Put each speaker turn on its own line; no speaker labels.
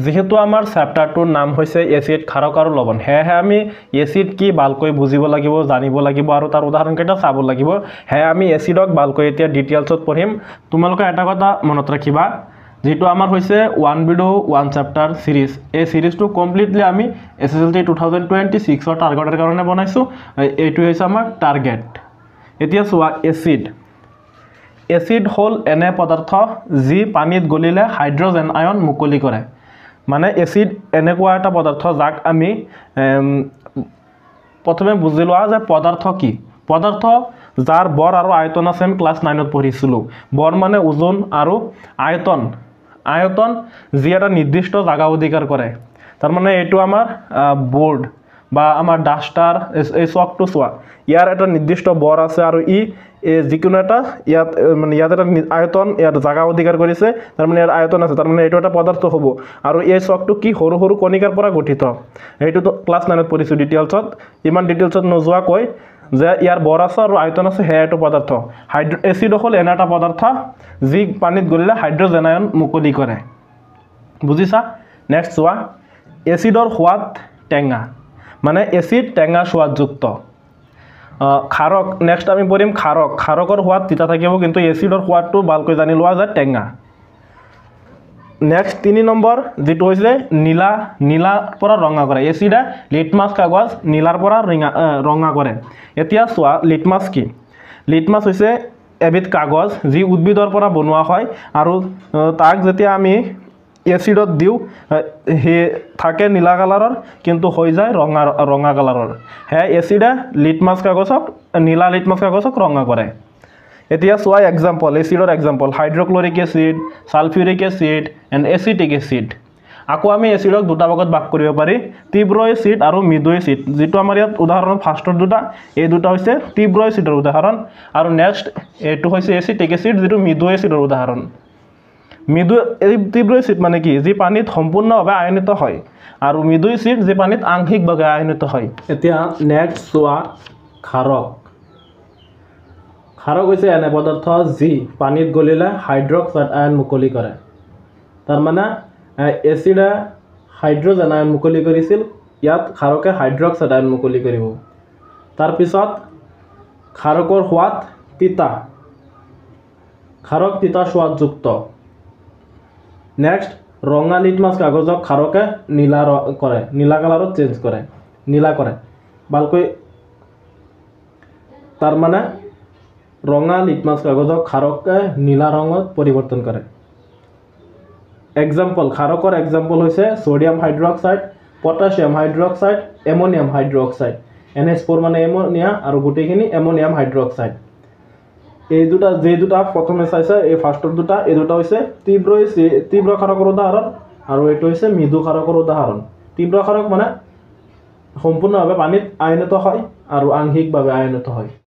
যেহেতু আমাৰ চেপ্টাৰটোৰ নাম হৈছে এচিড ক্ষাৰক আৰু লৱণ হেহে আমি এচিড কি ভালকৈ বুজিব লাগিব জানিব লাগিব আৰু তাৰ উদাহৰণ কেইটা চাব লাগিব হে আমি এচিডক ভালকৈ এতিয়া ডিটেইলছত পঢ়িম তোমালোকে এটা কথা মনত ৰাখিবা যেটো আমাৰ হৈছে 1 ভিডিও 1 চেপ্টাৰ সিৰিজ এই সিৰিজটো কমপ্লিটলি আমি এসএসএলসি 2026 ৰ টাৰ্গেটৰ কাৰণে বনাইছো এইটো হৈছে আমাৰ টাৰ্গেট এতিয়া চোৱা এচিড হল এনে পদাৰ্থ যি পানীত গলিলে হাইড্ৰোজেন আয়ন মুকলি কৰে মানে এচিড এনেকুৱা এটা পদাৰ্থ যাক আমি প্ৰথমে বুজি লোৱা যে পদাৰ্থ কি পদাৰ্থ যাৰ বল আৰু আয়তন আছে আমি ক্লাস 9 ত পঢ়িছিলো বল মানে ওজন আৰু আয়তন যি এটা নিৰ্দিষ্ট জাগা অধিকাৰ কৰে তাৰ মানে এটো আমাৰ বোৰ্ড বা আমাৰ ডাস্টাৰ এই চকটো সোয়া ইয়াৰ এটা নিৰ্দিষ্ট বল আছে আৰু যিকোনো এটা ইয়াত মানে ইয়াত এটা আয়তন ইয়াত জাগা অধিকাৰ কৰিছে তাৰ মানে ইয়াৰ আয়তন আছে তাৰ মানে এটো এটা পদাৰ্থ হ'ব আৰু এই চকটো কি সৰু সৰু কণিকাৰ পৰা গঠিত এইটো তো ক্লাস 9 ত পঢ়িছো ডিটেইলছত ইমান ডিটেইলছত নজোৱা কই যে ইয়াৰ বল আছে আৰু আয়তন আছে হেটো পদাৰ্থ এচিড হল এনে এটা পদাৰ্থ যি পানীত গলিলে হাইড্ৰোজেন আয়ন মুকলি কৰে বুজিছা নেক্সট চোৱা এচিডৰ সোৱাদ টেঙা মানে এচিড টেঙা সোৱাদযুক্ত ক্ষাৰক নেক্সট আমি পঢ়িম ক্ষাৰকৰ সোৱাদ তিতা থাকিব কিন্তু এচিডৰ সোৱাদটো ভালকৈ জানি লোৱা যায় টেঙা নেক্সট 3 নম্বৰ যেটো হৈছে নীলা পৰা ৰঙা কৰে এচিডে লিটমাছ কাগজ নীলাৰ পৰা ৰঙা কৰে এতিয়া চোৱা লিটমাছ কি লিটমাছ হৈছে এবিধ কাগজ যি উদ্ভিদৰ পৰা বনোৱা হয় আৰু তাক যেতিয়া আমি এচিডত দিও হে থাকে নীলা কালাৰৰ কিন্তু হৈ যায় ৰঙা কালাৰৰ হে এচিডে লিটমাছ কাগজক নীলা লিটমাছ কাগজক ৰঙা কৰে এতিয়া চোৱা এক্সাম্পল এচিডৰ example hydrochloric acid sulphuric acid and acetic acid আকো আমি এচিডক দুটা ভাগত ভাগ কৰিব পাৰি তীব্ৰ এচিড আৰু মৃদু এচিড যেটো আমাৰ ইয়াত উদাহৰণ ফাৰ্ষ্টৰ দুটা এই দুটা হৈছে তীব্ৰ এচিডৰ উদাহৰণ আৰু নেক্সট এটো হৈছে এচিটিক এচিড যেটো মৃদু এচিডৰ উদাহৰণ তীব্ৰ এচিড মানে কি যি পানীত সম্পূৰ্ণভাৱে আয়নিত হয় আৰু মৃদু এচিড যি পানীত আংশিকভাৱে আয়নিত হয় এতিয়া নেক্সট চোৱা ক্ষাৰক হৈছে এনে পদাৰ্থ যি পানীত গলিলে হাইড্ৰক্সাইড আয়ন মুকলি কৰে তাৰ মানে এচিডে হাইড্ৰোজেন আয়ন মুকলি কৰিছিল ইয়াত ক্ষাৰকে হাইড্ৰক্সাইড আয়ন মুকলি কৰিব তাৰ পিছত ক্ষাৰকৰ সোৱাদ তিতা ক্ষাৰক তিতা সোৱাদযুক্ত নেক্সট ৰঙা লিটমাছ কাগজক ক্ষাৰকে নীলা কালাৰত চেঞ্জ কৰে নীলা কৰে ভালকৈ তাৰ মানে ৰঙা লিটমাছ কাগজক ক্ষাৰকে নীলা ৰঙত পৰিৱৰ্তন কৰে এক্সাম্পল ক্ষাৰকৰ এক্সাম্পল হৈছে sodium hydroxide potassium hydroxide ammonium hydroxide NH4 মানে এমোনিয়া আৰু গুটেখিনি এমোনিয়াম হাইড্ৰক্সাইড এই দুটা যে দুটা প্ৰথমে চাইছে এই ফাৰ্ষ্টৰ দুটা এই দুটা হৈছে তীব্ৰ ক্ষাৰকৰ উদাহৰণ আৰু এটো হৈছে মৃদু ক্ষাৰকৰ উদাহৰণ তীব্ৰ ক্ষাৰক মানে সম্পূৰ্ণভাৱে পানীত আয়নিত হয় আৰু আংশিকভাৱে আয়নিত হয়